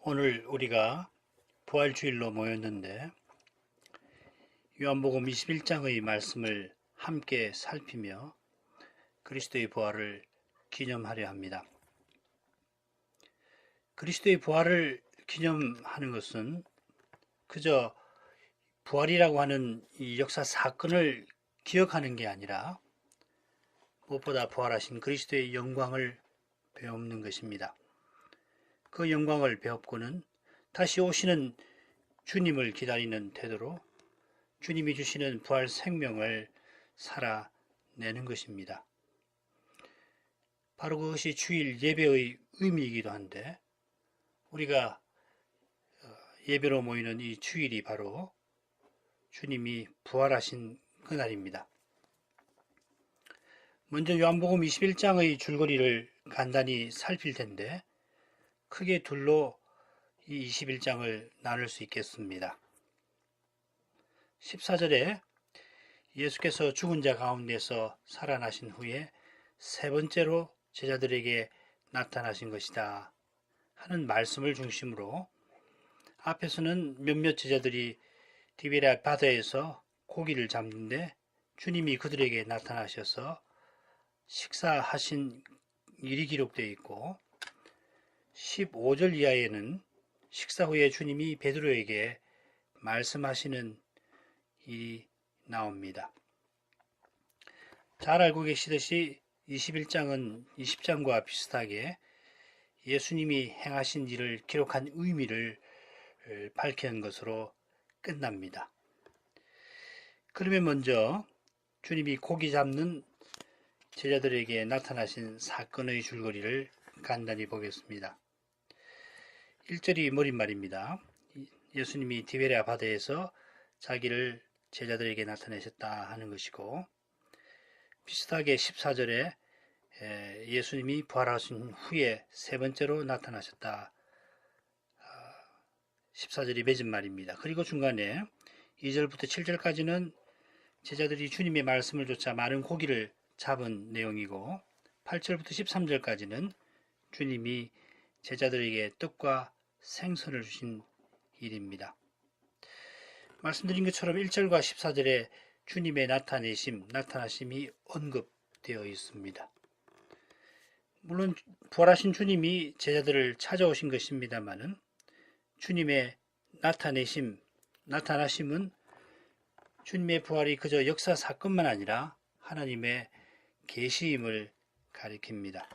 오늘 우리가 부활주일로 모였는데 요한복음 21장의 말씀을 함께 살피며 그리스도의 부활을 기념하려 합니다. 그리스도의 부활을 기념하는 것은 그저 부활이라고 하는 이 역사 사건을 기억하는 게 아니라 무엇보다 부활하신 그리스도의 영광을 배우는 것입니다. 그 영광을 배웠고는 다시 오시는 주님을 기다리는 태도로 주님이 주시는 부활 생명을 살아내는 것입니다. 바로 그것이 주일 예배의 의미이기도 한데 우리가 예배로 모이는 이 주일이 바로 주님이 부활하신 그날입니다. 먼저 요한복음 21장의 줄거리를 간단히 살필 텐데 크게 둘로 이 21장을 나눌 수 있겠습니다. 14절에 예수께서 죽은 자 가운데서 살아나신 후에 세 번째로 제자들에게 나타나신 것이다 하는 말씀을 중심으로 앞에서는 몇몇 제자들이 디베랴 바다에서 고기를 잡는데 주님이 그들에게 나타나셔서 식사하신 일이 기록되어 있고 15절 이하에는 식사 후에 주님이 베드로에게 말씀하시는 일이 나옵니다. 잘 알고 계시듯이 21장은 20장과 비슷하게 예수님이 행하신 일을 기록한 의미를 밝히는 것으로 끝납니다. 그러면 먼저 주님이 고기 잡는 제자들에게 나타나신 사건의 줄거리를 간단히 보겠습니다. 1절이 머릿말입니다. 예수님이 디베랴 바다에서 자기를 제자들에게 나타내셨다 하는 것이고 비슷하게 14절에 예수님이 부활하신 후에 세 번째로 나타나셨다. 14절이 맺은 말입니다. 그리고 중간에 2절부터 7절까지는 제자들이 주님의 말씀을 좇아 많은 고기를 잡은 내용이고 8절부터 13절까지는 주님이 제자들에게 떡과 생선을 주신 일입니다. 말씀드린 것처럼 1절과 14절에 주님의 나타나심이 언급되어 있습니다. 물론 부활하신 주님이 제자들을 찾아오신 것입니다마는 주님의 나타나심은 주님의 부활이 그저 역사 사건만 아니라 하나님의 계시임을 가리킵니다.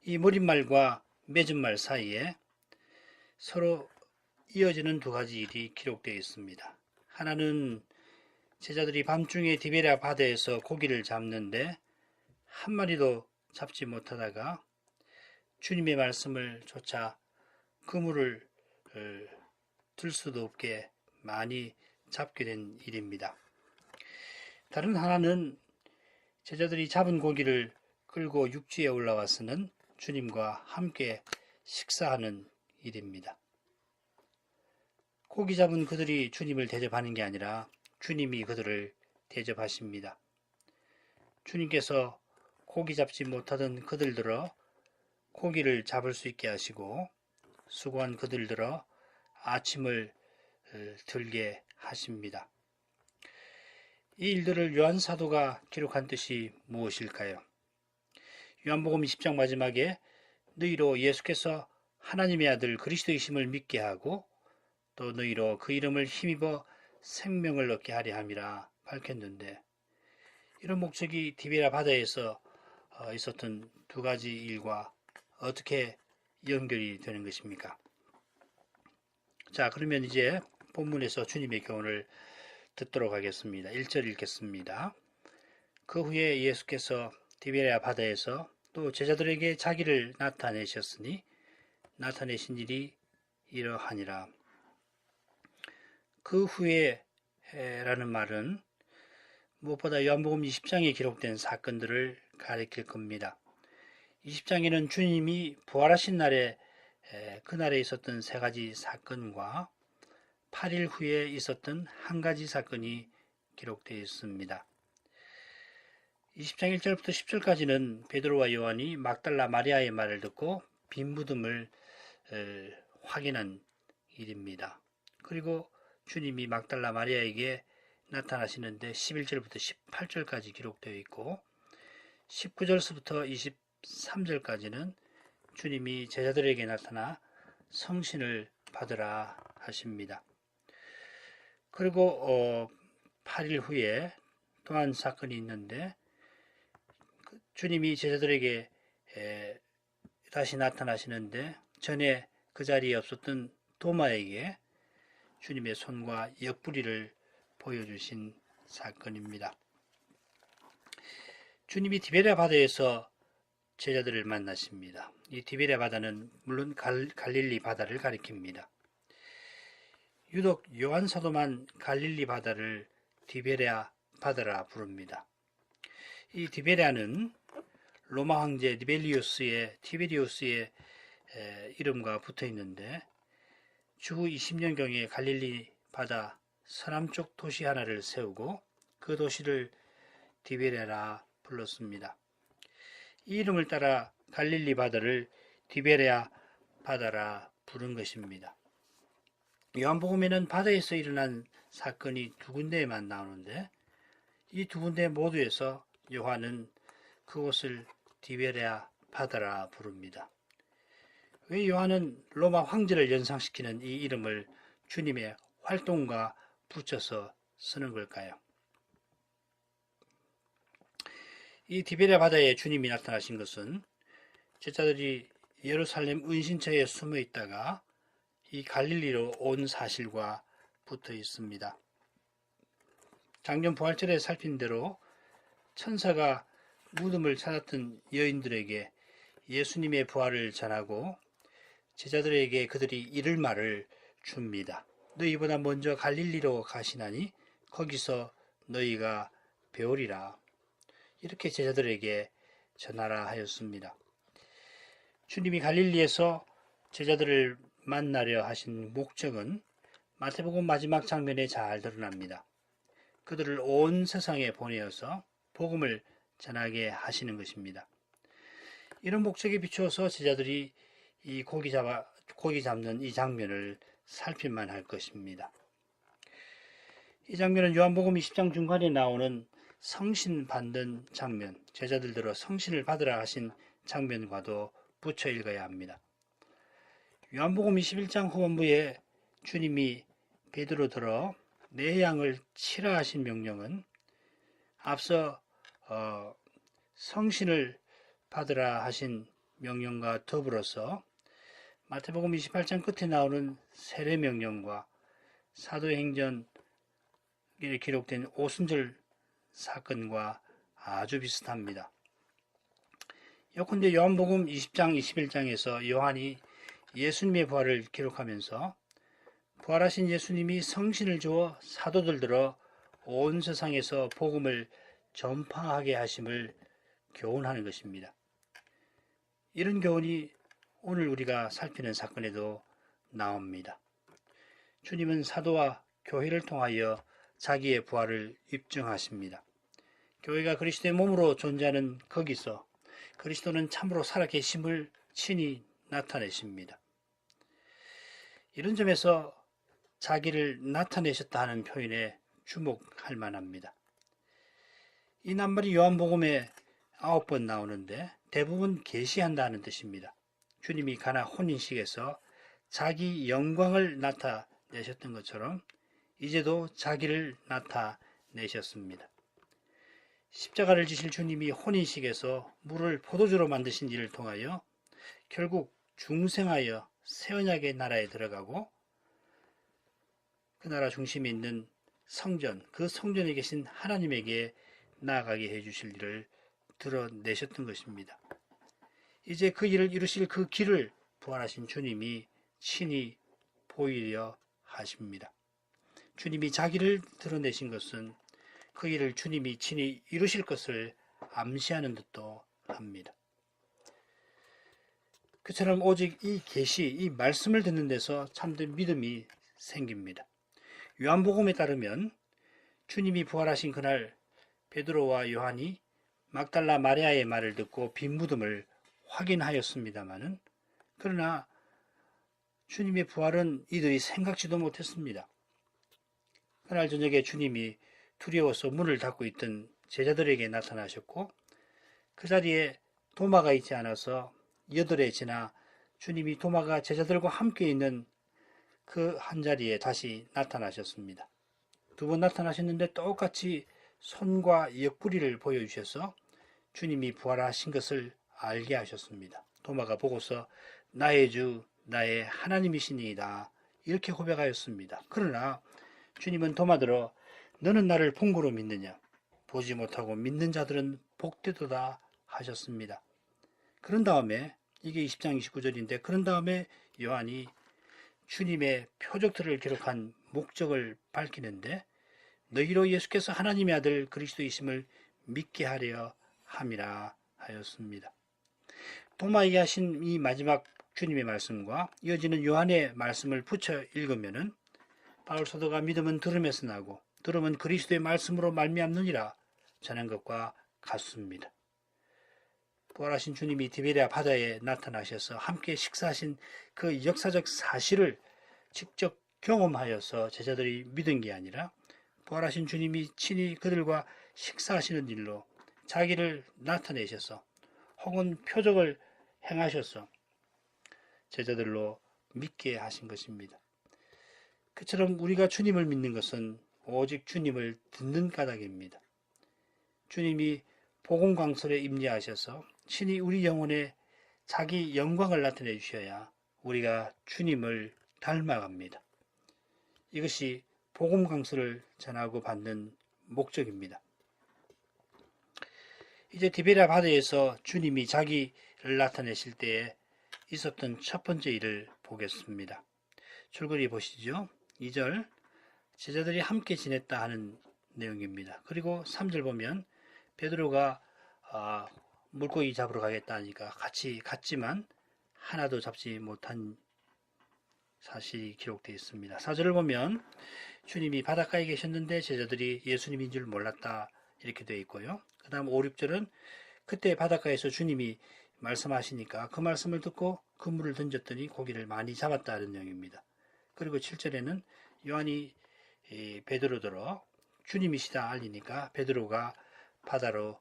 이 머릿말과 맺은 말 사이에 서로 이어지는 두 가지 일이 기록되어 있습니다. 하나는 제자들이 밤중에 디베랴 바다에서 고기를 잡는데 한 마리도 잡지 못하다가 주님의 말씀을 좇아 그물을 들 수도 없게 많이 잡게 된 일입니다. 다른 하나는 제자들이 잡은 고기를 끌고 육지에 올라와서는 주님과 함께 식사하는 일입니다. 고기 잡은 그들이 주님을 대접하는 게 아니라 주님이 그들을 대접하십니다. 주님께서 고기 잡지 못하던 그들들어 고기를 잡을 수 있게 하시고 수고한 그들들어 아침을 들게 하십니다. 이 일들을 요한 사도가 기록한 뜻이 무엇일까요? 요한복음 20장 마지막에 너희로 예수께서 하나님의 아들 그리스도이심을 믿게 하고 또 너희로 그 이름을 힘입어 생명을 얻게 하려 함이라 밝혔는데 이런 목적이 디베랴 바다에서 있었던 두 가지 일과 어떻게 연결이 되는 것입니까? 자, 그러면 이제 본문에서 주님의 교훈을 듣도록 하겠습니다. 1절 읽겠습니다. 그 후에 예수께서 디베랴 바다에서 또 제자들에게 자기를 나타내셨으니 나타내신 일이 이러하니라. 그 후에 라는 말은 무엇보다 요한복음 20장에 기록된 사건들을 가리킬 겁니다. 20장에는 주님이 부활하신 날에 그날에 있었던 세 가지 사건과 8일 후에 있었던 한 가지 사건이 기록되어 있습니다. 20장 1절부터 10절까지는 베드로와 요한이 막달라 마리아의 말을 듣고 빈 무덤을 확인한 일입니다. 그리고 주님이 막달라 마리아에게 나타나시는데 11절부터 18절까지 기록되어 있고 19절부터 23절까지는 주님이 제자들에게 나타나 성신을 받으라 하십니다. 그리고 8일 후에 또 한 사건이 있는데 주님이 제자들에게 다시 나타나시는데 전에 그 자리에 없었던 도마에게 주님의 손과 옆구리를 보여주신 사건입니다. 주님이 디베랴 바다에서 제자들을 만나십니다. 이 디베랴 바다는 물론 갈릴리 바다를 가리킵니다. 유독 요한 사도만 갈릴리 바다를 디베랴 바다라 부릅니다. 이 디베랴는 로마 황제 티베리우스의 이름과 붙어 있는데 주후 20년경에 갈릴리 바다 서남쪽 도시 하나를 세우고 그 도시를 디베랴라 불렀습니다. 이 이름을 따라 갈릴리 바다를 디베랴 바다라 부른 것입니다. 요한복음에는 바다에서 일어난 사건이 두 군데에만 나오는데 이 두 군데 모두에서 요한은 그곳을 디베랴 바다라 부릅니다. 왜 요한은 로마 황제를 연상시키는 이 이름을 주님의 활동과 붙여서 쓰는 걸까요? 이 디베랴 바다에 주님이 나타나신 것은 제자들이 예루살렘 은신처에 숨어 있다가 이 갈릴리로 온 사실과 붙어 있습니다. 작년 부활절에 살핀 대로 천사가 무덤을 찾았던 여인들에게 예수님의 부활을 전하고 제자들에게 그들이 이를 말을 줍니다. 너희보다 먼저 갈릴리로 가시나니 거기서 너희가 배우리라. 이렇게 제자들에게 전하라 하였습니다. 주님이 갈릴리에서 제자들을 만나려 하신 목적은 마태복음 마지막 장면에 잘 드러납니다. 그들을 온 세상에 보내어서 복음을 전하게 하시는 것입니다. 이런 목적에 비추어서 제자들이 이 고기 잡는 이 장면을 살필만 할 것입니다. 이 장면은 요한복음 20장 중간에 나오는 성신 받는 장면, 제자들들어 성신을 받으라 하신 장면과도 붙여 읽어야 합니다. 요한복음 21장 후반부에 주님이 베드로 들어 내 양을 치라 하신 명령은 앞서 성신을 받으라 하신 명령과 더불어서 마태복음 28장 끝에 나오는 세례 명령과 사도행전에 기록된 오순절 사건과 아주 비슷합니다. 예컨대 요한복음 20장 21장에서 요한이 예수님의 부활을 기록하면서 부활하신 예수님이 성신을 주어 사도들 들어 온 세상에서 복음을 전파하게 하심을 교훈하는 것입니다. 이런 교훈이 오늘 우리가 살피는 사건에도 나옵니다. 주님은 사도와 교회를 통하여 자기의 부활을 입증하십니다. 교회가 그리스도의 몸으로 존재하는 거기서 그리스도는 참으로 살아계심을 친히 나타내십니다. 이런 점에서 자기를 나타내셨다 하는 표현에 주목할 만합니다. 이 낱말이 요한복음에 9번 나오는데 대부분 계시한다는 뜻입니다. 주님이 가나 혼인식에서 자기 영광을 나타내셨던 것처럼 이제도 자기를 나타내셨습니다. 십자가를 지실 주님이 혼인식에서 물을 포도주로 만드신 일을 통하여 결국 중생하여 새 언약의 나라에 들어가고 그 나라 중심에 있는 성전, 그 성전에 계신 하나님에게 나아가게 해주실 일을 드러내셨던 것입니다. 이제 그 일을 이루실 그 길을 부활하신 주님이 친히 보이려 하십니다. 주님이 자기를 드러내신 것은 그 일을 주님이 친히 이루실 것을 암시하는 듯도 합니다. 그처럼 오직 이 계시, 이 말씀을 듣는 데서 참된 믿음이 생깁니다. 요한복음에 따르면 주님이 부활하신 그날 베드로와 요한이 막달라 마리아의 말을 듣고 빈 무덤을 확인하였습니다마는 그러나 주님의 부활은 이들이 생각지도 못했습니다. 그날 저녁에 주님이 두려워서 문을 닫고 있던 제자들에게 나타나셨고 그 자리에 도마가 있지 않아서 8해 지나 주님이 도마가 제자들과 함께 있는 그 한자리에 다시 나타나셨습니다. 2번 나타나셨는데 똑같이 손과 옆구리를 보여주셔서 주님이 부활하신 것을 알게 하셨습니다. 도마가 보고서 나의 주, 나의 하나님이시니이다. 이렇게 고백하였습니다. 그러나 주님은 도마들어 너는 나를 본 거로 믿느냐? 보지 못하고 믿는 자들은 복되도다 하셨습니다. 그런 다음에 이게 20장 29절인데 그런 다음에 요한이 주님의 표적들을 기록한 목적을 밝히는데 너희로 예수께서 하나님의 아들 그리스도이심을 믿게 하려 함이라 하였습니다. 도마에게 하신 이 마지막 주님의 말씀과 이어지는 요한의 말씀을 붙여 읽으면은 바울 사도가 믿음은 들음에서 나고 들음은 그리스도의 말씀으로 말미암느니라 전한 것과 같습니다. 부활하신 주님이 디베랴 바다에 나타나셔서 함께 식사하신 그 역사적 사실을 직접 경험하여서 제자들이 믿은 게 아니라 부활하신 주님이 친히 그들과 식사하시는 일로 자기를 나타내셔서 혹은 표적을 행하셔서 제자들로 믿게 하신 것입니다. 그처럼 우리가 주님을 믿는 것은 오직 주님을 듣는 까닭입니다. 주님이 복음 광설에 임재하셔서 친히 우리 영혼에 자기 영광을 나타내 주셔야 우리가 주님을 닮아갑니다. 이것이 복음 광설을 전하고 받는 목적입니다. 이제 디베랴 바다에서 주님이 자기를 나타내실 때에 있었던 첫 번째 일을 보겠습니다. 줄거리 보시죠. 2절 제자들이 함께 지냈다 하는 내용입니다. 그리고 3절 보면 베드로가 물고기 잡으러 가겠다 하니까 같이 갔지만 하나도 잡지 못한 사실이 기록되어 있습니다. 4절을 보면 주님이 바닷가에 계셨는데 제자들이 예수님인 줄 몰랐다 이렇게 되어 있고요. 그 다음 5, 6절은 그때 바닷가에서 주님이 말씀하시니까 그 말씀을 듣고 그물을 던졌더니 고기를 많이 잡았다는 내용입니다. 그리고 7절에는 요한이 베드로더러 주님이시다 알리니까 베드로가 바다로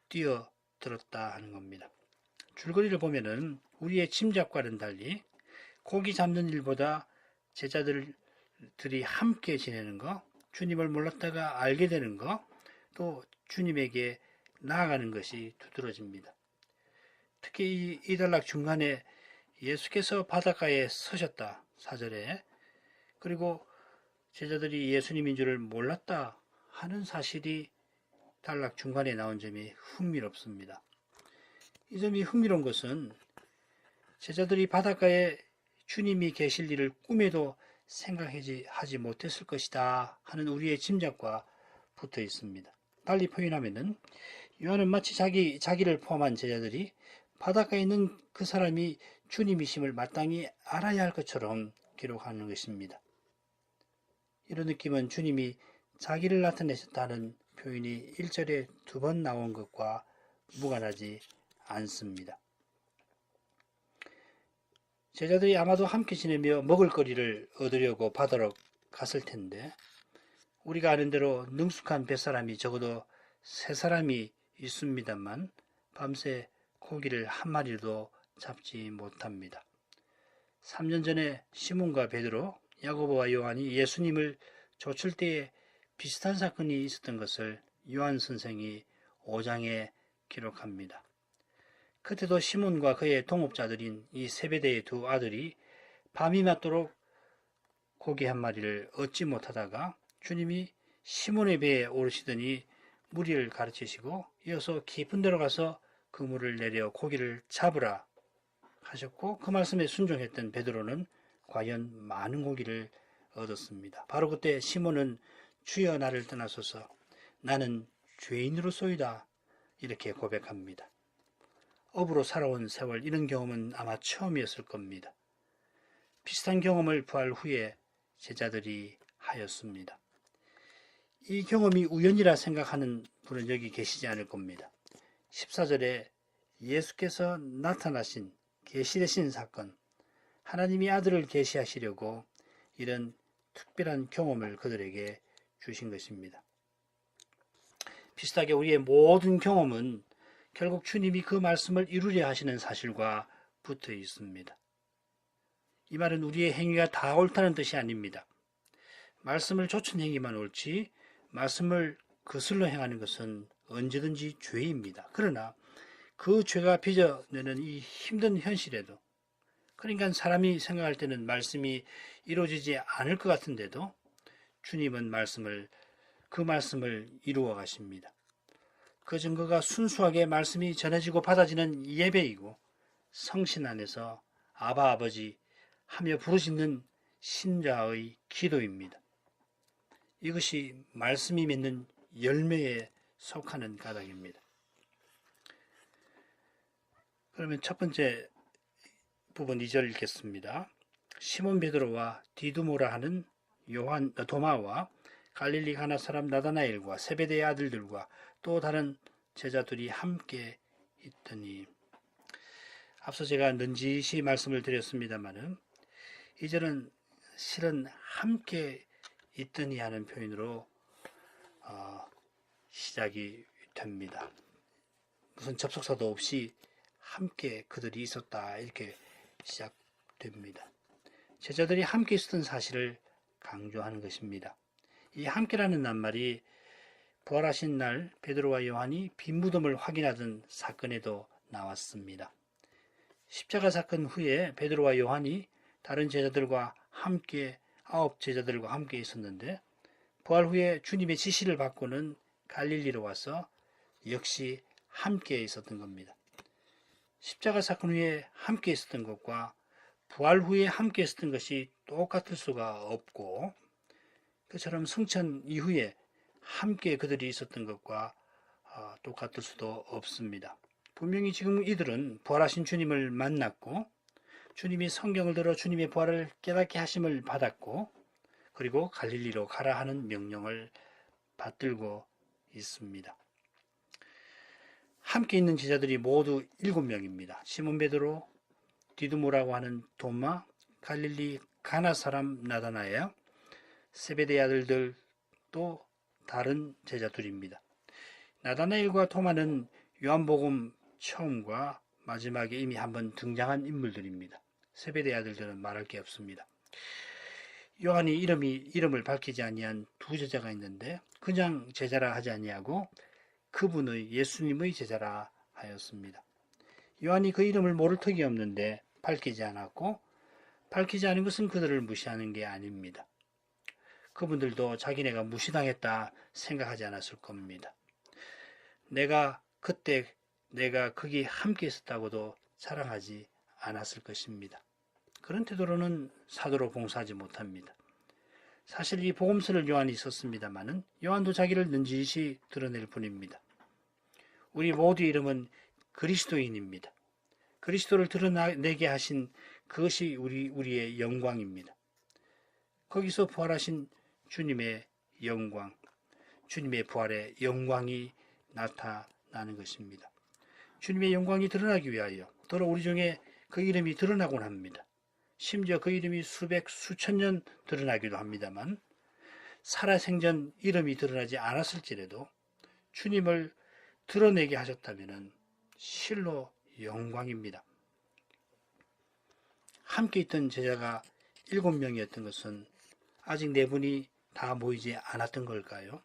뛰어들었다 하는 겁니다. 줄거리를 보면은 우리의 짐작과는 달리 고기 잡는 일보다 제자들이 함께 지내는 거, 주님을 몰랐다가 알게 되는 거, 또 주님에게 나아가는 것이 두드러집니다. 특히 이 단락 중간에 예수께서 바닷가에 서셨다 4절에 그리고 제자들이 예수님인 줄을 몰랐다 하는 사실이 단락 중간에 나온 점이 흥미롭습니다. 이 점이 흥미로운 것은 제자들이 바닷가에 주님이 계실 일을 꿈에도 생각하지 못했을 것이다 하는 우리의 짐작과 붙어 있습니다. 달리 표현하면은 요한은 마치 자기를 포함한 제자들이 바닷가에 있는 그 사람이 주님이심을 마땅히 알아야 할 것처럼 기록하는 것입니다. 이런 느낌은 주님이 자기를 나타내셨다는 표현이 1절에 2번 나온 것과 무관하지 않습니다. 제자들이 아마도 함께 지내며 먹을거리를 얻으려고 바다로 갔을 텐데 우리가 아는 대로 능숙한 뱃사람이 적어도 3사람이 있습니다만 밤새 고기를 한 마리도 잡지 못합니다. 3년 전에 시몬과 베드로, 야고보와 요한이 예수님을 좇을 때에 비슷한 사건이 있었던 것을 요한 선생이 5장에 기록합니다. 그때도 시몬과 그의 동업자들인 이 세베대의 2 아들이 밤이 맞도록 고기 한 마리를 얻지 못하다가 주님이 시몬의 배에 오르시더니 무리를 가르치시고 이어서 깊은 데로 가서 그물을 내려 고기를 잡으라 하셨고 그 말씀에 순종했던 베드로는 과연 많은 고기를 얻었습니다. 바로 그때 시몬은 주여 나를 떠나소서 나는 죄인으로소이다 이렇게 고백합니다. 업으로 살아온 세월 이런 경험은 아마 처음이었을 겁니다. 비슷한 경험을 부활 후에 제자들이 하였습니다. 이 경험이 우연이라 생각하는 분은 여기 계시지 않을 겁니다. 14절에 예수께서 나타나신 계시되신 사건 하나님이 아들을 계시하시려고 이런 특별한 경험을 그들에게 주신 것입니다. 비슷하게 우리의 모든 경험은 결국 주님이 그 말씀을 이루려 하시는 사실과 붙어 있습니다. 이 말은 우리의 행위가 다 옳다는 뜻이 아닙니다. 말씀을 좇은 행위만 옳지 말씀을 거슬러 행하는 것은 언제든지 죄입니다. 그러나 그 죄가 빚어내는 이 힘든 현실에도, 그러니까 사람이 생각할 때는 말씀이 이루어지지 않을 것 같은데도 주님은 그 말씀을 이루어 가십니다. 그 증거가 순수하게 말씀이 전해지고 받아지는 예배이고 성신 안에서 아바 아버지 하며 부르짖는 신자의 기도입니다. 이것이 말씀이 맺는 열매에 속하는 까닭입니다. 그러면 첫 번째 부분 2절 읽겠습니다. 시몬 베드로와 디두모라 하는 도마와 갈릴리 가나 사람 나다나엘과 세베대의 아들들과 또 다른 제자들이 함께 있더니, 앞서 제가 넌지시 말씀을 드렸습니다마는 이절은 실은 함께 있더니 하는 표현으로 시작이 됩니다. 무슨 접속사도 없이 함께 그들이 있었다 이렇게 시작됩니다. 제자들이 함께 있었던 사실을 강조하는 것입니다. 이 함께라는 낱말이 부활하신 날 베드로와 요한이 빈 무덤을 확인하던 사건에도 나왔습니다. 십자가 사건 후에 베드로와 요한이 다른 제자들과 함께 9제자들과 함께 있었는데, 부활 후에 주님의 지시를 받고는 갈릴리로 와서 역시 함께 있었던 겁니다. 십자가 사건 후에 함께 있었던 것과 부활 후에 함께 있었던 것이 똑같을 수가 없고, 그처럼 승천 이후에 함께 그들이 있었던 것과 똑같을 수도 없습니다. 분명히 지금 이들은 부활하신 주님을 만났고 주님이 성경을 들어 주님의 부활을 깨닫게 하심을 받았고, 그리고 갈릴리로 가라 하는 명령을 받들고 있습니다. 함께 있는 제자들이 모두 7명입니다. 시몬 베드로, 디두모라고 하는 도마, 갈릴리 가나 사람 나다나엘, 세베대의 아들들, 또 다른 제자들입니다. 나다나엘과 토마는 요한복음 처음과 마지막에 이미 한번 등장한 인물들입니다. 세베대의 아들들은 말할 게 없습니다. 요한이 이름을 밝히지 아니한 두 제자가 있는데 그냥 제자라 하지 아니하고 그분의 예수님의 제자라 하였습니다. 요한이 그 이름을 모를 턱이 없는데 밝히지 않았고, 밝히지 않은 것은 그들을 무시하는 게 아닙니다. 그분들도 자기네가 무시당했다 생각하지 않았을 겁니다. 내가 거기 함께 있었다고도 자랑하지 않았을 것입니다. 그런 태도로는 사도로 봉사하지 못합니다. 사실 이 복음서를 요한이 썼습니다마는 요한도 자기를 넌지시 드러낼 뿐입니다. 우리 모두의 이름은 그리스도인입니다. 그리스도를 드러내게 하신 그것이 우리의 영광입니다. 거기서 부활하신 주님의 영광, 주님의 부활의 영광이 나타나는 것입니다. 주님의 영광이 드러나기 위하여 더러 우리 중에 그 이름이 드러나곤 합니다. 심지어 그 이름이 수천 년 드러나기도 합니다만, 살아생전 이름이 드러나지 않았을지라도 주님을 드러내게 하셨다면 실로 영광입니다. 함께 있던 제자가 7명이었던 것은 아직 4분이 다 모이지 않았던 걸까요?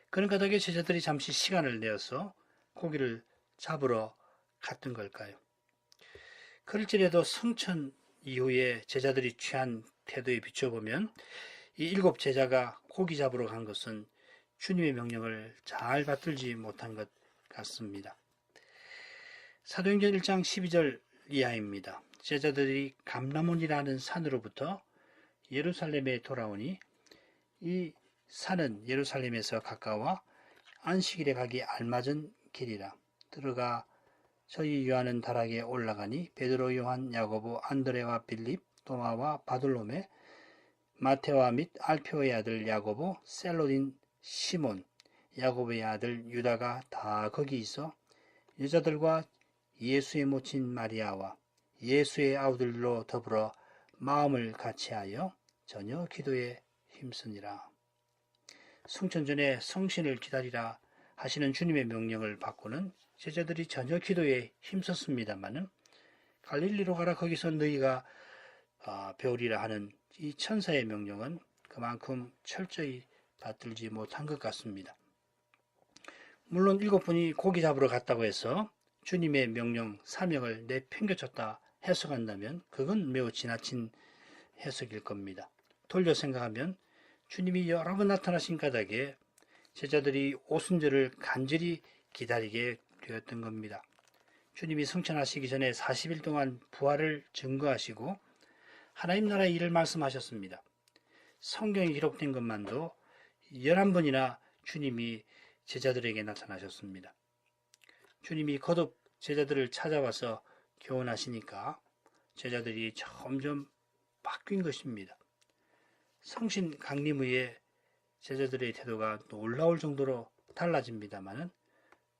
그런 까닭에 제자들이 잠시 시간을 내어서 고기를 잡으러 갔던 걸까요? 그럴지라도 성천 이후에 제자들이 취한 태도에 비춰보면 이 7제자가 고기 잡으러 간 것은 주님의 명령을 잘 받들지 못한 것 같습니다. 사도행전 1장 12절 이하입니다. 제자들이 감람원이라는 산으로부터 예루살렘에 돌아오니 이 산은 예루살렘에서 가까워 안식일에 가기 알맞은 길이라. 들어가 저희 요한은 다락에 올라가니 베드로, 요한, 야고보, 안드레와 빌립, 도마와 바돌로메, 마테와 및 알페오의 아들 야고보, 셀로딘 시몬, 야고보의 아들 유다가 다 거기 있어 여자들과 예수의 모친 마리아와 예수의 아우들로 더불어 마음을 같이하여 전혀 기도에 힘쓰니라. 승천 전에 성신을 기다리라 하시는 주님의 명령을 받고는 제자들이 전혀 기도에 힘썼습니다마는 갈릴리로 가라 거기서 너희가 배우리라 하는 이 천사의 명령은 그만큼 철저히 받들지 못한 것 같습니다. 물론 7분이 고기 잡으러 갔다고 해서 주님의 명령, 사명을 내팽개쳤다 해석한다면 그건 매우 지나친 해석일 겁니다. 돌려 생각하면 주님이 여러 번 나타나신 까닭에 제자들이 오순절을 간절히 기다리게 되었던 겁니다. 주님이 승천하시기 전에 40일 동안 부활을 증거하시고 하나님 나라의 일을 말씀하셨습니다. 성경에 기록된 것만도 11번이나 주님이 제자들에게 나타나셨습니다. 주님이 거듭 제자들을 찾아와서 교훈하시니까 제자들이 점점 바뀐 것입니다. 성신 강림 후에 제자들의 태도가 놀라울 정도로 달라집니다만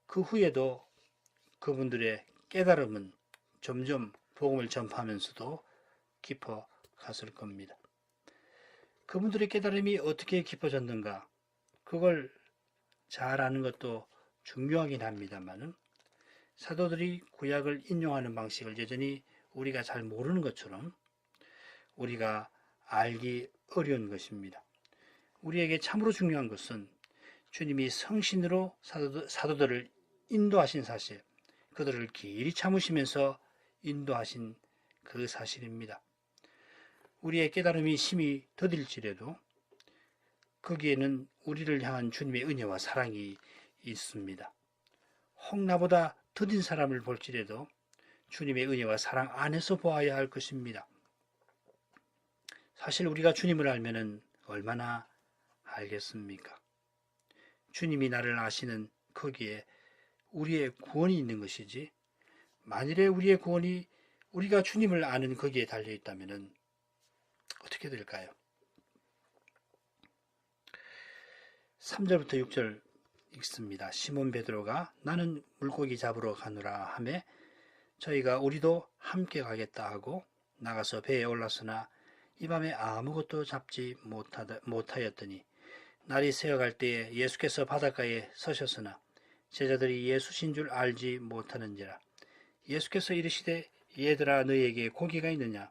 그 후에도 그분들의 깨달음은 점점 복음을 전파하면서도 깊어 갔을 겁니다. 그분들의 깨달음이 어떻게 깊어졌는가 그걸 잘 아는 것도 중요하긴 합니다만 사도들이 구약을 인용하는 방식을 여전히 우리가 잘 모르는 것처럼 우리가 알기 어려운 것입니다. 우리에게 참으로 중요한 것은 주님이 성신으로 사도들을 인도하신 사실, 그들을 길이 참으시면서 인도하신 그 사실입니다. 우리의 깨달음이 심히 더딜지라도 거기에는 우리를 향한 주님의 은혜와 사랑이 있습니다. 혹 나보다 더딘 사람을 볼지라도 주님의 은혜와 사랑 안에서 보아야 할 것입니다. 사실 우리가 주님을 알면은 얼마나 알겠습니까? 주님이 나를 아시는 거기에 우리의 구원이 있는 것이지 만일에 우리의 구원이 우리가 주님을 아는 거기에 달려 있다면 어떻게 될까요? 3절부터 6절 읽습니다. 시몬 베드로가 나는 물고기 잡으러 가노라 하매 저희가 우리도 함께 가겠다 하고 나가서 배에 올랐으나 이 밤에 아무것도 잡지 못하였더니 날이 새어갈 때에 예수께서 바닷가에 서셨으나 제자들이 예수신 줄 알지 못하는지라. 예수께서 이르시되 얘들아 너희에게 고기가 있느냐?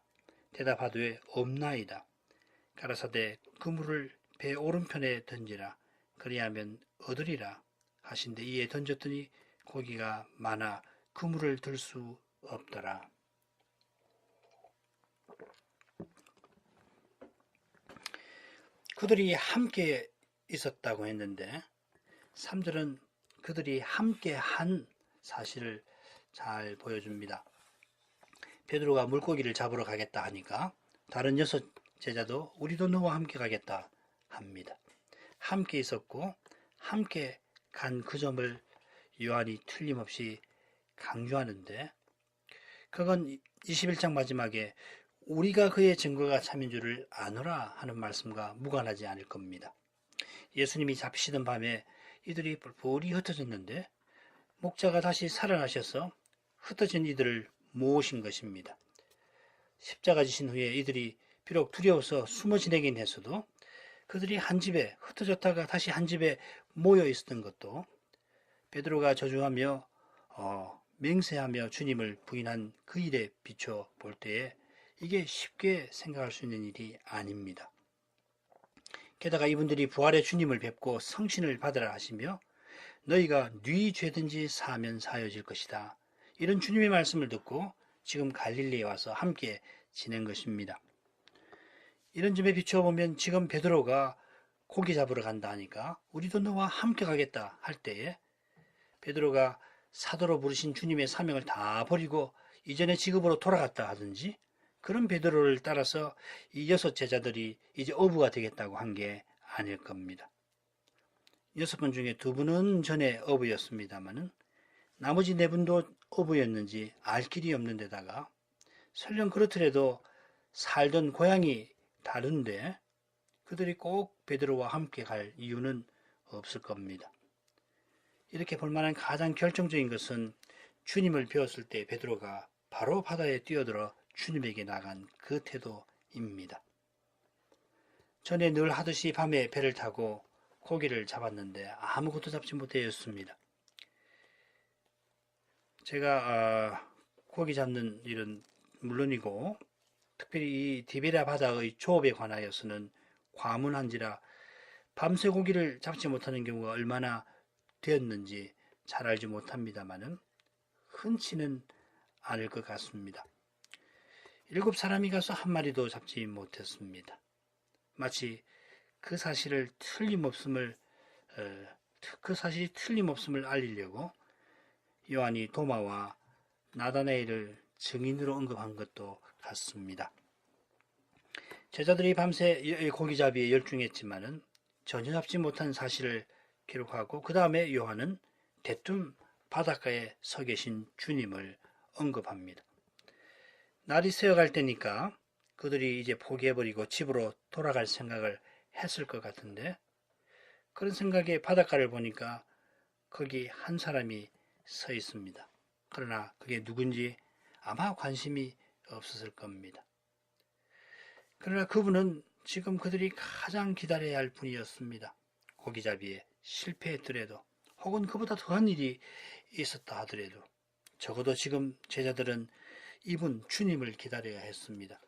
대답하되 없나이다. 가라사대 그물을 배 오른편에 던지라. 그리하면 얻으리라 하신데 이에 던졌더니 고기가 많아 그물을 들 수 없더라. 그들이 함께 있었다고 했는데 3절은 그들이 함께 한 사실을 잘 보여줍니다. 베드로가 물고기를 잡으러 가겠다 하니까 다른 6 제자도 우리도 너와 함께 가겠다 합니다. 함께 있었고 함께 간 그 점을 요한이 틀림없이 강조하는데 그건 21장 마지막에 우리가 그의 증거가 참인 줄을 아노라 하는 말씀과 무관하지 않을 겁니다. 예수님이 잡히시던 밤에 이들이 뿔뿔이 흩어졌는데 목자가 다시 살아나셔서 흩어진 이들을 모으신 것입니다. 십자가 지신 후에 이들이 비록 두려워서 숨어 지내긴 했어도 그들이 한 집에 흩어졌다가 다시 한 집에 모여 있었던 것도 베드로가 저주하며 맹세하며 주님을 부인한 그 일에 비춰 볼 때에 이게 쉽게 생각할 수 있는 일이 아닙니다. 게다가 이분들이 부활의 주님을 뵙고 성신을 받으라 하시며 너희가 네 죄든지 사하면 사여질 것이다. 이런 주님의 말씀을 듣고 지금 갈릴리에 와서 함께 지낸 것입니다. 이런 점에 비춰보면 지금 베드로가 고기 잡으러 간다 하니까 우리도 너와 함께 가겠다 할 때에 베드로가 사도로 부르신 주님의 사명을 다 버리고 이전의 직업으로 돌아갔다 하든지 그런 베드로를 따라서 이 6 제자들이 이제 어부가 되겠다고 한 게 아닐 겁니다. 6분 중에 2분은 전에 어부였습니다마는 나머지 4분도 어부였는지 알 길이 없는 데다가 설령 그렇더라도 살던 고향이 다른데 그들이 꼭 베드로와 함께 갈 이유는 없을 겁니다. 이렇게 볼만한 가장 결정적인 것은 주님을 배웠을 때 베드로가 바로 바다에 뛰어들어 주님에게 나간 그 태도입니다. 전에 늘 하듯이 밤에 배를 타고 고기를 잡았는데 아무것도 잡지 못하였습니다. 제가 고기 잡는 일은 물론이고 특별히 이 디베랴 바다의 조업에 관하여서는 과문한지라 밤새 고기를 잡지 못하는 경우가 얼마나 되었는지 잘 알지 못합니다마는 흔치는 않을 것 같습니다. 7사람이 가서 한 마리도 잡지 못했습니다. 마치 그 사실이 틀림없음을 알리려고 요한이 도마와 나다나엘을 증인으로 언급한 것도 같습니다. 제자들이 밤새 고기잡이에 열중했지만은 전혀 잡지 못한 사실을 기록하고 그 다음에 요한은 대뜸 바닷가에 서 계신 주님을 언급합니다. 날이 새어갈 때니까 그들이 이제 포기해버리고 집으로 돌아갈 생각을 했을 것 같은데 그런 생각에 바닷가를 보니까 거기 한 사람이 서 있습니다. 그러나 그게 누군지 아마 관심이 없었을 겁니다. 그러나 그분은 지금 그들이 가장 기다려야 할 분이었습니다. 고기잡이에 실패했더라도 혹은 그보다 더한 일이 있었다 하더라도 적어도 지금 제자들은 이분 주님을 기다려야 했습니다.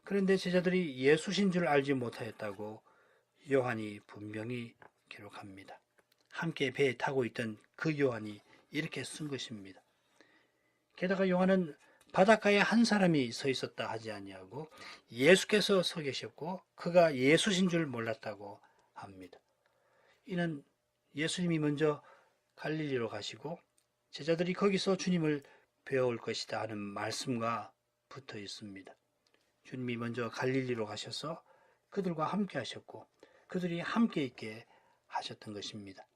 그런데 제자들이 예수신 줄 알지 못하였다고 요한이 분명히 기록합니다. 함께 배에 타고 있던 그 요한이 이렇게 쓴 것입니다. 게다가 요한은 바닷가에 한 사람이 서 있었다 하지 아니하고 예수께서 서 계셨고 그가 예수신 줄 몰랐다고 합니다. 이는 예수님이 먼저 갈릴리로 가시고 제자들이 거기서 주님을 배워올 것이다 하는 말씀과 붙어 있습니다. 주님이 먼저 갈릴리로 가셔서 그들과 함께 하셨고 그들이 함께 있게 하셨던 것입니다.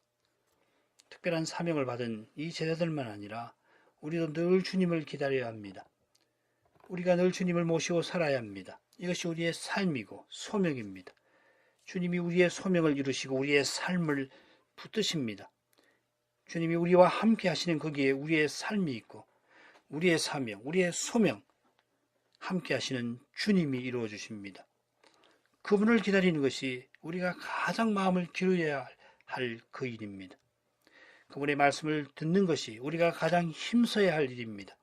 특별한 사명을 받은 이 제자들만 아니라 우리도 늘 주님을 기다려야 합니다. 우리가 늘 주님을 모시고 살아야 합니다. 이것이 우리의 삶이고 소명입니다. 주님이 우리의 소명을 이루시고 우리의 삶을 붙드십니다. 주님이 우리와 함께 하시는 거기에 우리의 삶이 있고 우리의 사명, 우리의 소명 함께 하시는 주님이 이루어 주십니다. 그분을 기다리는 것이 우리가 가장 마음을 기울여야 할 그 일입니다. 그분의 말씀을 듣는 것이 우리가 가장 힘써야 할 일입니다.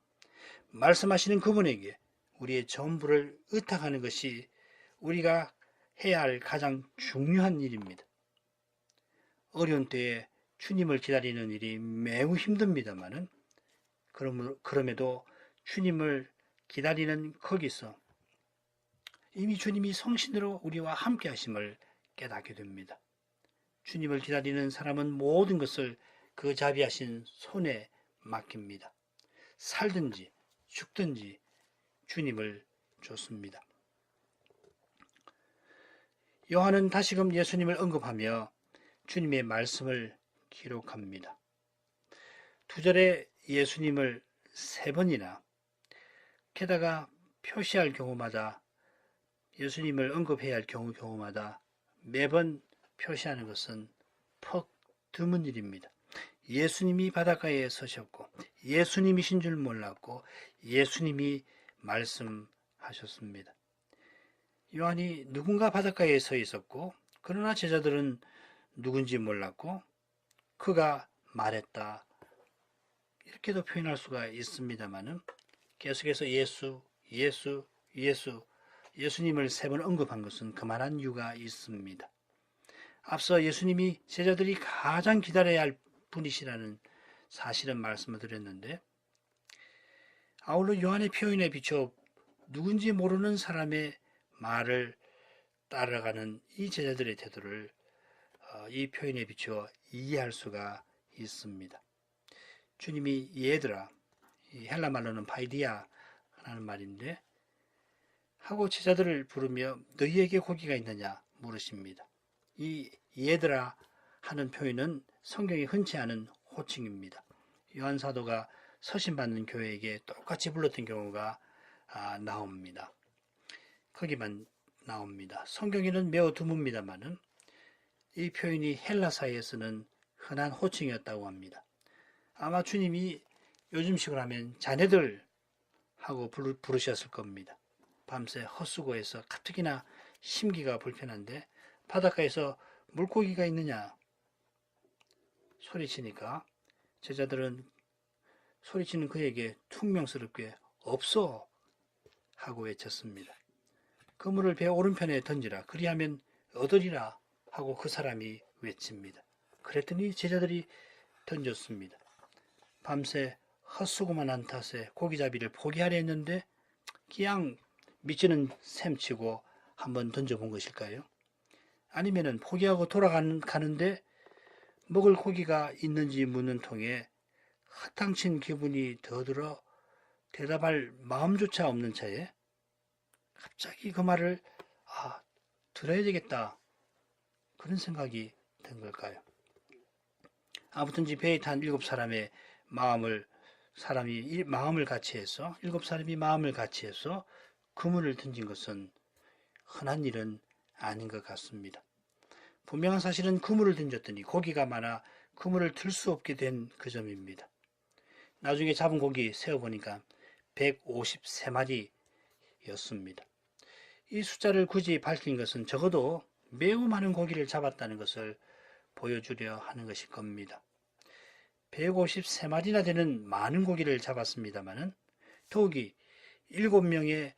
말씀하시는 그분에게 우리의 전부를 의탁하는 것이 우리가 해야 할 가장 중요한 일입니다. 어려운 때에 주님을 기다리는 일이 매우 힘듭니다만은 그럼에도 주님을 기다리는 거기서 이미 주님이 성신으로 우리와 함께 하심을 깨닫게 됩니다. 주님을 기다리는 사람은 모든 것을 그 자비하신 손에 맡깁니다. 살든지 죽든지 주님을 줬습니다. 요한은 다시금 예수님을 언급하며 주님의 말씀을 기록합니다. 2절에 예수님을 3번이나 게다가 표시할 경우마다 예수님을 언급해야 할 경우마다 매번 표시하는 것은 퍽 드문 일입니다. 예수님이 바닷가에 서셨고 예수님이신 줄 몰랐고 예수님이 말씀하셨습니다. 요한이 누군가 바닷가에 서 있었고 그러나 제자들은 누군지 몰랐고 그가 말했다 이렇게도 표현할 수가 있습니다만은 계속해서 예수님을 3번 언급한 것은 그만한 이유가 있습니다. 앞서 예수님이 제자들이 가장 기다려야 할 분이시라는 사실은 말씀을 드렸는데 아울러 요한의 표현에 비춰 누군지 모르는 사람의 말을 따라가는 이 제자들의 태도를 이 표현에 비추어 이해할 수가 있습니다. 주님이 얘들아, 헬라 말로는 파이디아라는 말인데 하고 제자들을 부르며 너희에게 고기가 있느냐 물으십니다. 이 얘들아 하는 표현은 성경에 흔치 않은 호칭입니다. 요한 사도가 서신받는 교회에게 똑같이 불렀던 경우가 나옵니다. 거기만 나옵니다. 성경에는 매우 드뭅니다만은 이 표현이 헬라사에서는 흔한 호칭이었다고 합니다. 아마 주님이 요즘식으로 하면 자네들 하고 부르셨을 겁니다. 밤새 헛수고해서 가뜩이나 심기가 불편한데 바닷가에서 물고기가 있느냐 소리치니까 제자들은 소리치는 그에게 퉁명스럽게 없어 하고 외쳤습니다. 그물을 배 오른편에 던지라 그리하면 얻으리라 하고 그 사람이 외칩니다. 그랬더니 제자들이 던졌습니다. 밤새 헛수고만 한 탓에 고기잡이를 포기하려 했는데 그냥 미치는 셈치고 한번 던져본 것일까요? 아니면은 포기하고 돌아가는데 먹을 고기가 있는지 묻는 통에 허탕친 기분이 더 들어 대답할 마음조차 없는 차에 갑자기 그 말을 들어야 되겠다 그런 생각이 든 걸까요? 아무튼지 배에 탄 일곱 사람의 마음을 같이 해서 일곱 사람이 마음을 같이 해서 그물을 던진 것은 흔한 일은 아닌 것 같습니다. 분명한 사실은 그물을 던졌더니 고기가 많아 그물을 들 수 없게 된 그 점입니다. 나중에 잡은 고기 세어보니까 153마리였습니다. 이 숫자를 굳이 밝힌 것은 적어도 매우 많은 고기를 잡았다는 것을 보여주려 하는 것일 겁니다. 153마리나 되는 많은 고기를 잡았습니다마는 더욱이 7명의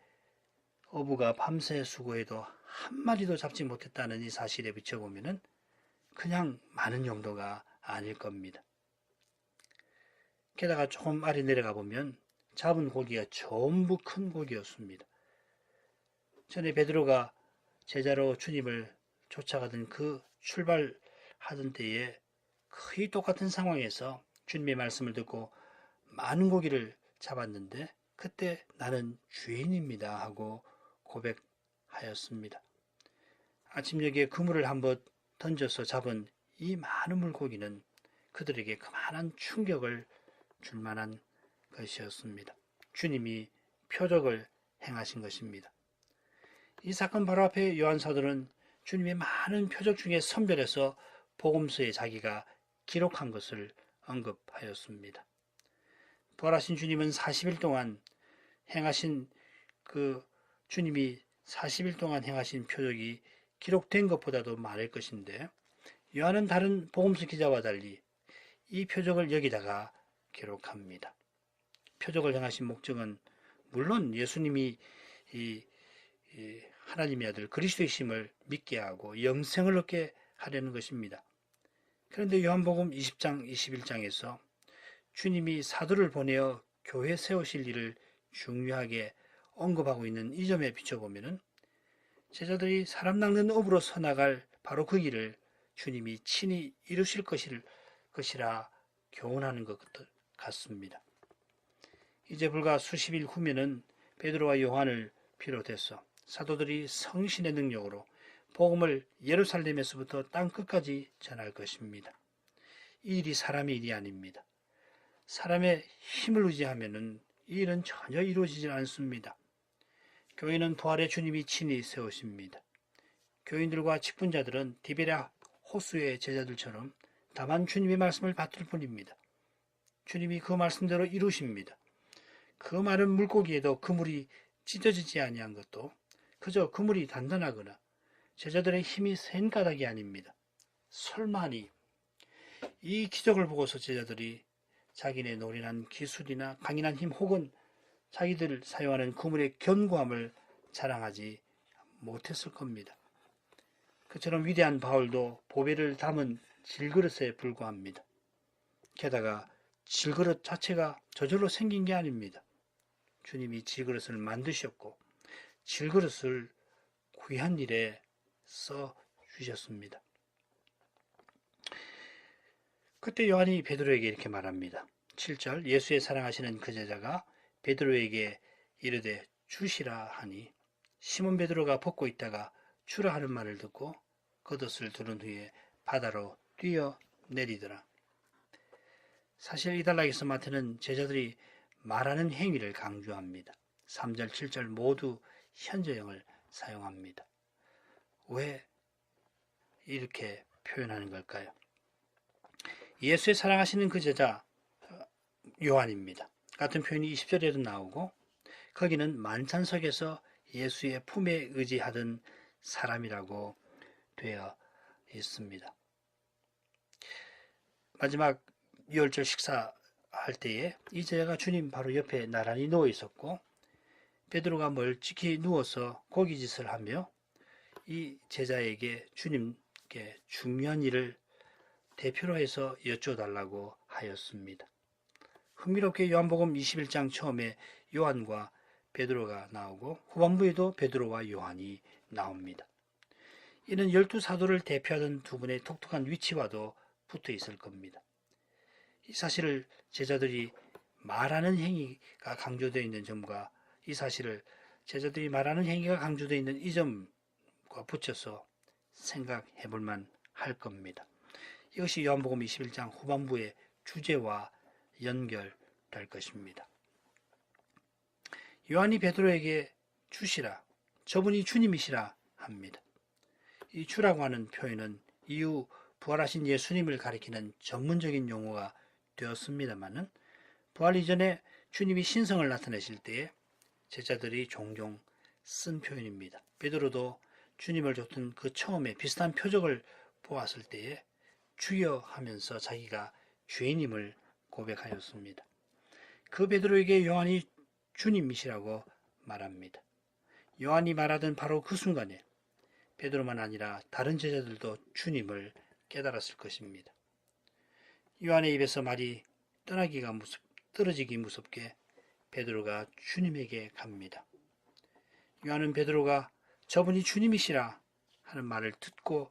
어부가 밤새 수고해도 한 마리도 잡지 못했다는 이 사실에 비춰보면 그냥 많은 정도가 아닐 겁니다. 게다가 조금 아래 내려가 보면 잡은 고기가 전부 큰 고기였습니다. 전에 베드로가 제자로 주님을 쫓아가던 그 출발하던 때에 거의 똑같은 상황에서 주님의 말씀을 듣고 많은 고기를 잡았는데 그때 나는 죄인입니다 하고 고백하였습니다. 아침녘에 그물을 한번 던져서 잡은 이 많은 물고기는 그들에게 그만한 충격을 줄 만한 것이었습니다. 주님이 표적을 행하신 것입니다. 이 사건 바로 앞에 요한 사도는 주님의 많은 표적 중에 선별해서 복음서에 자기가 기록한 것을 언급하였습니다. 부활하신 주님은 40일 동안 행하신 주님이 40일 동안 행하신 표적이 기록된 것보다도 많을 것인데 요한은 다른 복음서 기자와 달리 이 표적을 여기다가 기록합니다. 표적을 행하신 목적은 물론 예수님이 하나님의 아들 그리스도이심을 믿게 하고 영생을 얻게 하려는 것입니다. 그런데 요한복음 20장 21장에서 주님이 사도를 보내어 교회 세우실 일을 중요하게 언급하고 있는 이 점에 비춰보면 제자들이 사람 낚는 업으로 서나갈 바로 그 일을 주님이 친히 이루실 것이라 교훈하는 것 같습니다. 이제 불과 수십일 후면은 베드로와 요한을 비롯해서 사도들이 성신의 능력으로 복음을 예루살렘에서부터 땅끝까지 전할 것입니다. 이 일이 사람의 일이 아닙니다. 사람의 힘을 의지하면은 이 일은 전혀 이루어지지 않습니다. 교회는 부활의 주님이 친히 세우십니다. 교인들과 직분자들은 디베랴 호수의 제자들처럼 다만 주님의 말씀을 받들 뿐입니다. 주님이 그 말씀대로 이루십니다. 그 많은 물고기에도 그물이 찢어지지 아니한 것도 그저 그물이 단단하거나 제자들의 힘이 센 까닭이 아닙니다. 설마니 이 기적을 보고서 제자들이 자기네 노련한 기술이나 강인한 힘 혹은 자기들 사용하는 그물의 견고함을 자랑하지 못했을 겁니다. 그처럼 위대한 바울도 보배를 담은 질그릇에 불과합니다. 게다가 질그릇 자체가 저절로 생긴 게 아닙니다. 주님이 질그릇을 만드셨고 질그릇을 귀한 일에 써 주셨습니다. 그때 요한이 베드로에게 이렇게 말합니다. 7절 예수의 사랑하시는 그 제자가 베드로에게 이르되 주시라 하니 시몬 베드로가 벗고 있다가 주라 하는 말을 듣고 겉옷을 두른 후에 바다로 뛰어 내리더라. 사실 이 단락에서 마태는 제자들이 말하는 행위를 강조합니다. 3절, 7절 모두 현재형을 사용합니다. 왜 이렇게 표현하는 걸까요? 예수의 사랑하시는 그 제자 요한입니다. 같은 표현이 20절에도 나오고 거기는 만찬석에서 예수의 품에 의지하던 사람이라고 되어 있습니다. 마지막 유월절 식사할 때에 이 제자가 주님 바로 옆에 나란히 누워 있었고 베드로가 멀찍이 누워서 고깃짓을 하며 이 제자에게 주님께 중요한 일을 대표로 해서 여쭤달라고 하였습니다. 흥미롭게 요한복음 21장 처음에 요한과 베드로가 나오고 후반부에도 베드로와 요한이 나옵니다. 이는 12사도를 대표하던 두 분의 독특한 위치와도 붙어 있을 겁니다. 이 사실을 제자들이 말하는 행위가 강조되어 있는 점과 이 사실을 제자들이 말하는 행위가 강조되어 있는 이 점과 붙여서 생각해 볼만 할 겁니다. 이것이 요한복음 21장 후반부의 주제와 연결될 것입니다. 요한이 베드로에게 주시라, 저분이 주님이시라 합니다. 이 주라고 하는 표현은 이후 부활하신 예수님을 가리키는 전문적인 용어가 되었습니다마는 부활 이전에 주님이 신성을 나타내실 때에 제자들이 종종 쓴 표현입니다. 베드로도 주님을 줬던 그 처음에 비슷한 표적을 보았을 때에 주여 하면서 자기가 죄인임을 고백하였습니다. 그 베드로에게 요한이 주님이시라고 말합니다. 요한이 말하던 바로 그 순간에 베드로만 아니라 다른 제자들도 주님을 깨달았을 것입니다. 요한의 입에서 말이 떨어지기 무섭게 베드로가 주님에게 갑니다. 요한은 베드로가 저분이 주님이시라 하는 말을 듣고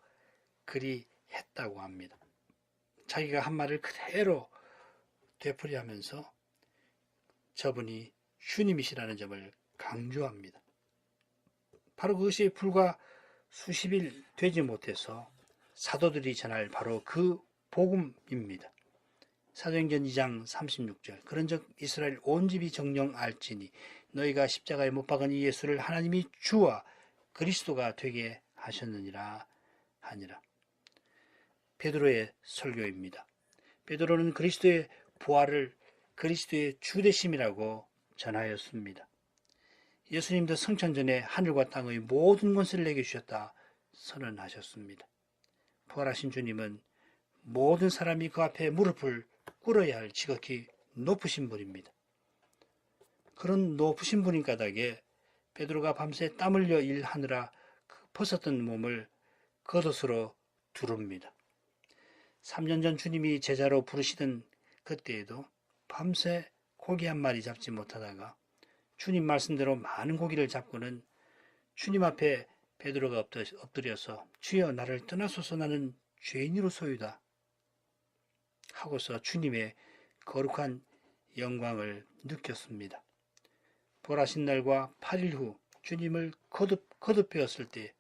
그리 했다고 합니다. 자기가 한 말을 그대로 되풀이하면서 저분이 주님이시라는 점을 강조합니다. 바로 그것이 불과 수십일 되지 못해서 사도들이 전할 바로 그 복음입니다. 사도행전 2장 36절 그런즉 이스라엘 온 집이 정령 알지니 너희가 십자가에 못 박은 이 예수를 하나님이 주와 그리스도가 되게 하셨느니라 하니라. 베드로의 설교입니다. 베드로는 그리스도의 부활을 그리스도의 주되심이라고 전하였습니다. 예수님도 성천 전에 하늘과 땅의 모든 권세를 내게 주셨다 선언하셨습니다. 부활하신 주님은 모든 사람이 그 앞에 무릎을 꿇어야 할 지극히 높으신 분입니다. 그런 높으신 분인 까닭에 베드로가 밤새 땀 흘려 일하느라 벗었던 몸을 겉옷으로 두릅니다. 3년 전 주님이 제자로 부르시던 그때에도 밤새 고기 한 마리 잡지 못하다가 주님 말씀대로 많은 고기를 잡고는 주님 앞에 베드로가 엎드려서 주여 나를 떠나소서 나는 죄인으로소이다 하고서 주님의 거룩한 영광을 느꼈습니다. 부활하신 날과 8일 후 주님을 거듭 뵈었을 때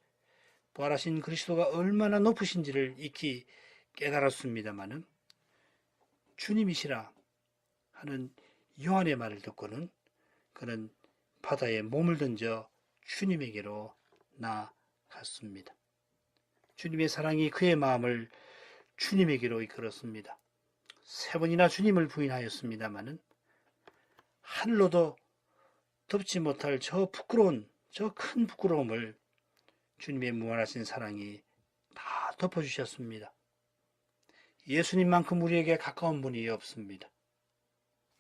부활하신 그리스도가 얼마나 높으신지를 익히 깨달았습니다마는 주님이시라 하는 요한의 말을 듣고는 그는 바다에 몸을 던져 주님에게로 나아갔습니다. 주님의 사랑이 그의 마음을 주님에게로 이끌었습니다. 3번이나 주님을 부인하였습니다마는 하늘로도 덮지 못할 저 큰 부끄러움을 주님의 무한하신 사랑이 다 덮어주셨습니다. 예수님만큼 우리에게 가까운 분이 없습니다.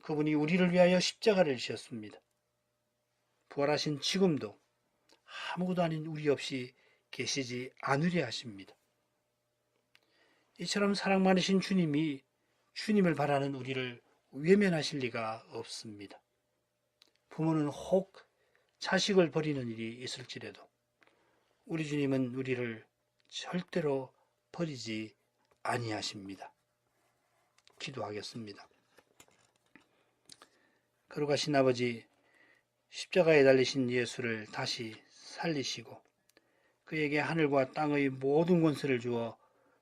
그분이 우리를 위하여 십자가를 지셨습니다. 부활하신 지금도 아무것도 아닌 우리 없이 계시지 않으려 하십니다. 이처럼 사랑 많으신 주님이 주님을 바라는 우리를 외면하실 리가 없습니다. 부모는 혹 자식을 버리는 일이 있을지라도 우리 주님은 우리를 절대로 버리지 아니하십니다. 기도하겠습니다. 거룩하신 아버지, 십자가에 달리신 예수를 다시 살리시고 그에게 하늘과 땅의 모든 권세를 주어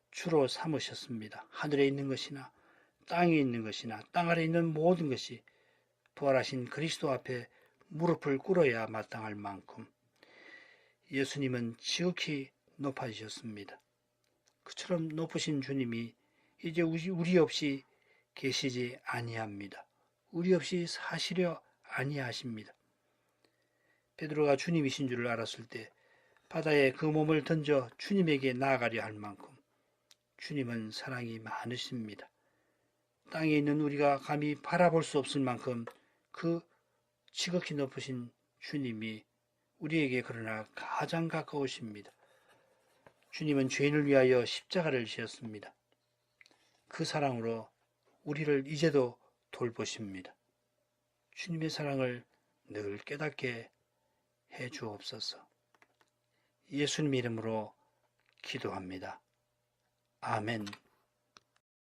주로 삼으셨습니다. 하늘에 있는 것이나 땅에 있는 것이나 땅 아래 있는 모든 것이 부활하신 그리스도 앞에 무릎을 꿇어야 마땅할 만큼 예수님은 지극히 높아지셨습니다. 그처럼 높으신 주님이 이제 우리 없이 계시지 아니합니다. 우리 없이 사시려 아니하십니다. 베드로가 주님이신 줄을 알았을 때 바다에 그 몸을 던져 주님에게 나아가려 할 만큼 주님은 사랑이 많으십니다. 땅에 있는 우리가 감히 바라볼 수 없을 만큼 그 지극히 높으신 주님이 우리에게 그러나 가장 가까우십니다. 주님은 죄인을 위하여 십자가를 지었습니다. 그 사랑으로 우리를 이제도 돌보십니다. 주님의 사랑을 늘 깨닫게 해 주옵소서. 예수님 이름으로 기도합니다. 아멘.